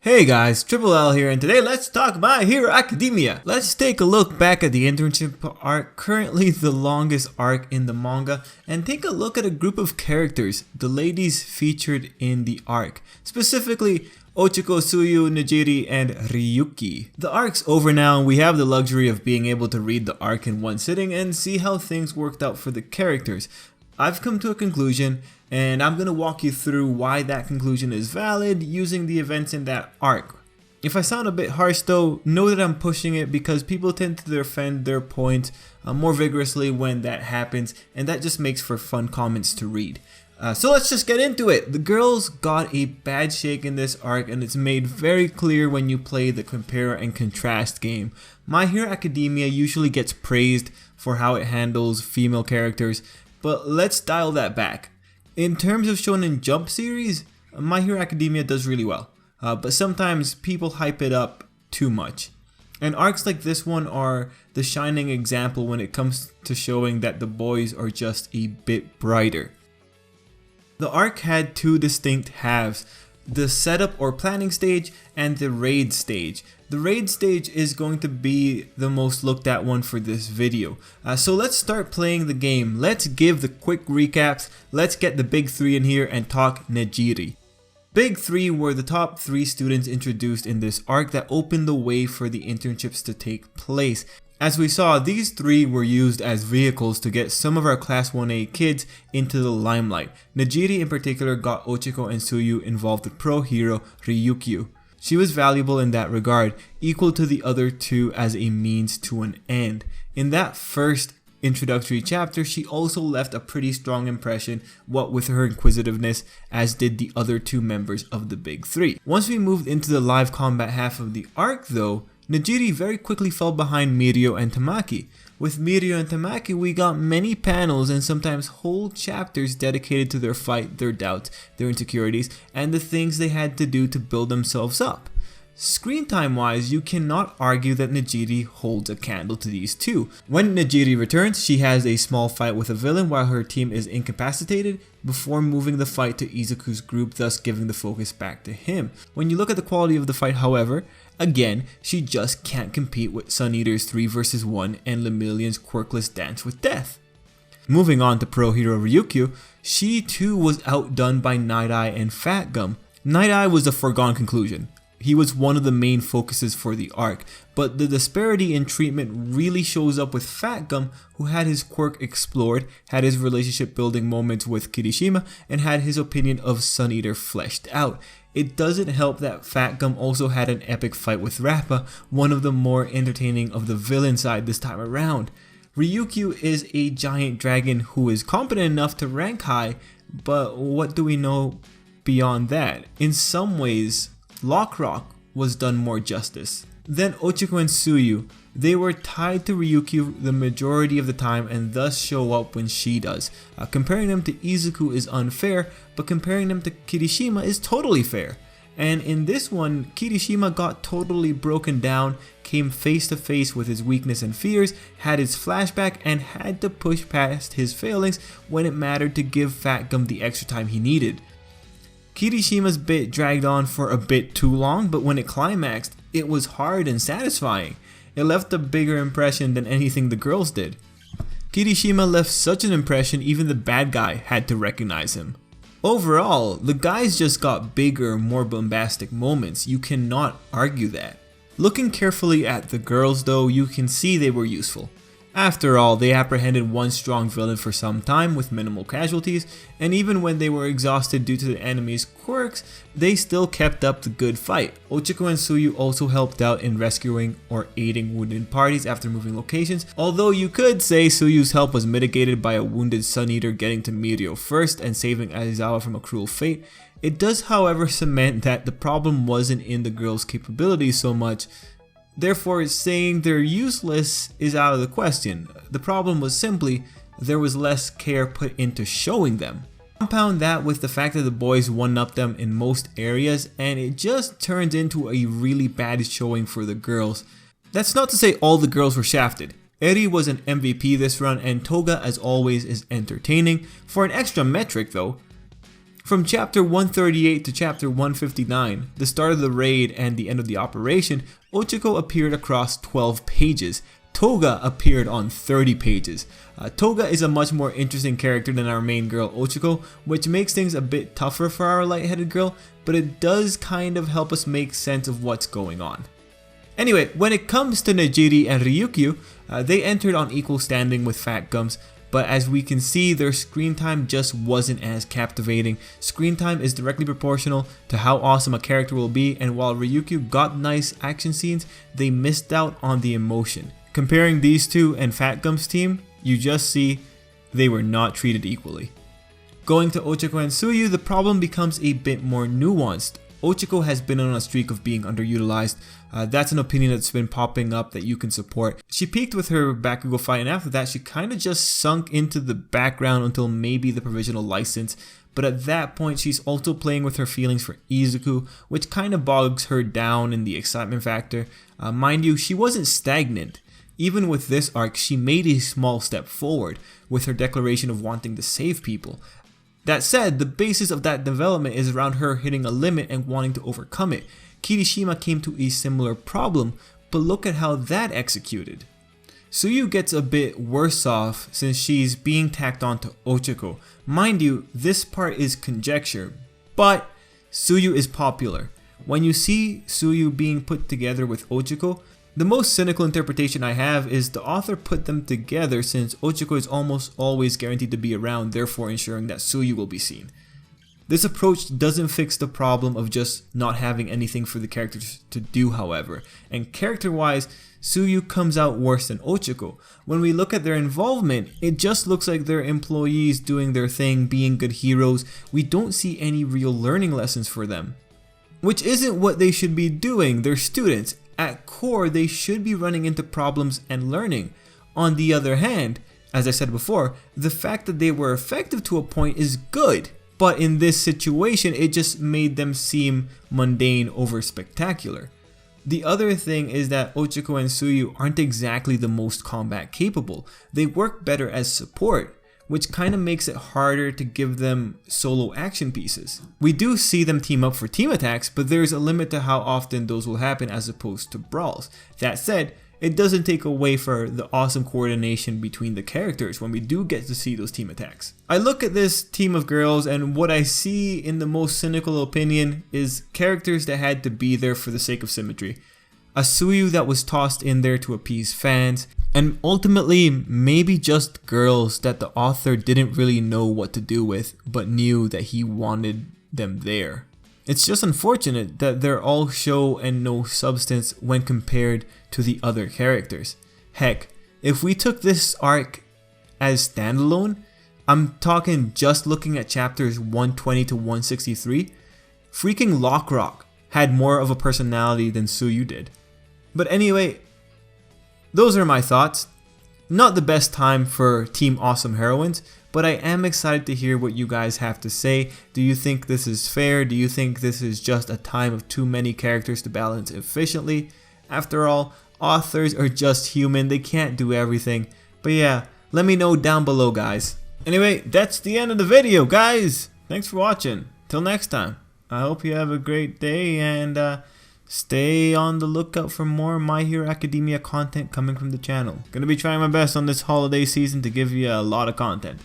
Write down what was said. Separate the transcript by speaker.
Speaker 1: Hey guys, Tripl-L here, and today let's talk My Hero Academia. Let's take a look back at the internship arc, currently the longest arc in the manga, and take a look at a group of characters, the ladies featured in the arc, specifically Ochako, Tsuyu, Nejire, and Ryuki. The arc's over now and we have the luxury of being able to read the arc in one sitting and see how things worked out for the characters. I've come to a conclusion, and I'm going to walk you through why that conclusion is valid using the events in that arc. If I sound a bit harsh though, know that I'm pushing it because people tend to defend their points more vigorously when that happens, and that just makes for fun comments to read. So let's just get into it. The girls got a bad shake in this arc, and it's made very clear when you play the compare and contrast game. My Hero Academia usually gets praised for how it handles female characters, but let's dial that back. In terms of Shonen Jump series, My Hero Academia does really well, but sometimes people hype it up too much. And arcs like this one are the shining example when it comes to showing that the boys are just a bit brighter. The arc had two distinct halves, the setup or planning stage and the raid stage. The raid stage is going to be the most looked at one for this video. So let's start playing the game. Let's give the quick recaps. Let's get the big three in here and talk Nejire. Big three were the top 3 students introduced in this arc that opened the way for the internships to take place. As we saw, these 3 were used as vehicles to get some of our Class 1A kids into the limelight. Nejire in particular got Ochako and Tsuyu involved with pro hero Ryuki. She was valuable in that regard, equal to the other 2 as a means to an end. In that first introductory chapter, she also left a pretty strong impression, what with her inquisitiveness, as did the other 2 members of the big 3. Once we moved into the live combat half of the arc though, Nejire very quickly fell behind Mirio and Tamaki. With Mirio and Tamaki, we got many panels and sometimes whole chapters dedicated to their fight, their doubts, their insecurities, and the things they had to do to build themselves up. Screen time wise, you cannot argue that Nejire holds a candle to these 2. When Nejire returns, she has a small fight with a villain while her team is incapacitated before moving the fight to Izuku's group, thus giving the focus back to him. When you look at the quality of the fight, however, again, she just can't compete with Sun Eater's 3 vs 1 and Lemillion's quirkless dance with death. Moving on to pro hero Ryuki, she too was outdone by Night Eye and Fat Gum. Night Eye was a foregone conclusion. He was one of the main focuses for the arc, but the disparity in treatment really shows up with Fat Gum, who had his quirk explored, had his relationship building moments with Kirishima, and had his opinion of Sun Eater fleshed out. It doesn't help that Fat Gum also had an epic fight with Rappa, one of the more entertaining of the villain side this time around. Ryuki is a giant dragon who is competent enough to rank high, but what do we know beyond that? In some ways, Lock Rock was done more justice. Then Ochako and Tsuyu, they were tied to Ryuki the majority of the time and thus show up when she does. Comparing them to Izuku is unfair, but comparing them to Kirishima is totally fair. And in this one, Kirishima got totally broken down, came face to face with his weakness and fears, had his flashback, and had to push past his failings when it mattered to give Fat Gum the extra time he needed. Kirishima's bit dragged on for a bit too long, but when it climaxed, it was hard and satisfying. It left a bigger impression than anything the girls did. Kirishima left such an impression even the bad guy had to recognize him. Overall, the guys just got bigger, more bombastic moments. You cannot argue that. Looking carefully at the girls though, you can see they were useful. After all, they apprehended one strong villain for some time with minimal casualties, and even when they were exhausted due to the enemy's quirks, they still kept up the good fight. Ochako and Tsuyu also helped out in rescuing or aiding wounded parties after moving locations, although you could say Tsuyu's help was mitigated by a wounded Sun Eater getting to Mirio first and saving Aizawa from a cruel fate. It does however cement that the problem wasn't in the girls' capabilities so much. Therefore, saying they're useless is out of the question. The problem was simply there was less care put into showing them. Compound that with the fact that the boys one-upped them in most areas, and it just turns into a really bad showing for the girls. That's not to say all the girls were shafted. Eri was an MVP this run, and Toga as always is entertaining. For an extra metric though, From chapter 138 to chapter 159, the start of the raid and the end of the operation, Ochako appeared across 12 pages. Toga appeared on 30 pages. Toga is a much more interesting character than our main girl Ochako, which makes things a bit tougher for our lightheaded girl, but it does kind of help us make sense of what's going on. Anyway, when it comes to Nejire and Ryukyu, they entered on equal standing with Fat Gums, but as we can see, their screen time just wasn't as captivating. Screen time is directly proportional to how awesome a character will be, and while Ryukyu got nice action scenes, they missed out on the emotion. Comparing these two and Fat Gum's team, you just see they were not treated equally. Going to Ochako and Tsuyu, the problem becomes a bit more nuanced. Ochako has been on a streak of being underutilized. That's an opinion that's been popping up that you can support. She peaked with her Bakugo fight, and after that she kind of just sunk into the background until maybe the provisional license. But at that point she's also playing with her feelings for Izuku, which kind of bogs her down in the excitement factor. Mind you, she wasn't stagnant. Even with this arc, she made a small step forward with her declaration of wanting to save people. That said, the basis of that development is around her hitting a limit and wanting to overcome it. Kirishima came to a similar problem, but look at how that executed. Tsuyu gets a bit worse off since she's being tacked on to Ochako. Mind you, this part is conjecture, but Tsuyu is popular. When you see Tsuyu being put together with Ochako, the most cynical interpretation I have is the author put them together since Ochako is almost always guaranteed to be around, therefore ensuring that Tsuyu will be seen. This approach doesn't fix the problem of just not having anything for the characters to do, however, and character-wise, Tsuyu comes out worse than Ochako. When we look at their involvement, it just looks like they're employees doing their thing, being good heroes. We don't see any real learning lessons for them. Which isn't what they should be doing, they're students. At core, they should be running into problems and learning. On the other hand, as I said before, the fact that they were effective to a point is good. But in this situation, it just made them seem mundane over spectacular. The other thing is that Ochako and Tsuyu aren't exactly the most combat capable. They work better as support, which kind of makes it harder to give them solo action pieces. We do see them team up for team attacks, but there's a limit to how often those will happen as opposed to brawls. That said, it doesn't take away for the awesome coordination between the characters when we do get to see those team attacks. I look at this team of girls and what I see in the most cynical opinion is characters that had to be there for the sake of symmetry. A Tsuyu that was tossed in there to appease fans, and ultimately maybe just girls that the author didn't really know what to do with but knew that he wanted them there. It's just unfortunate that they're all show and no substance when compared to the other characters. Heck, if we took this arc as standalone, I'm talking just looking at chapters 120 to 163, freaking Lockrock had more of a personality than Tsuyu did. But anyway, those are my thoughts. Not the best time for Team Awesome Heroines, but I am excited to hear what you guys have to say. Do you think this is fair? Do you think this is just a time of too many characters to balance efficiently? After all, authors are just human, they can't do everything. But yeah, let me know down below, guys. Anyway, that's the end of the video, guys. Thanks for watching. Till next time, I hope you have a great day and stay on the lookout for more My Hero Academia content coming from the channel. Gonna be trying my best on this holiday season to give you a lot of content.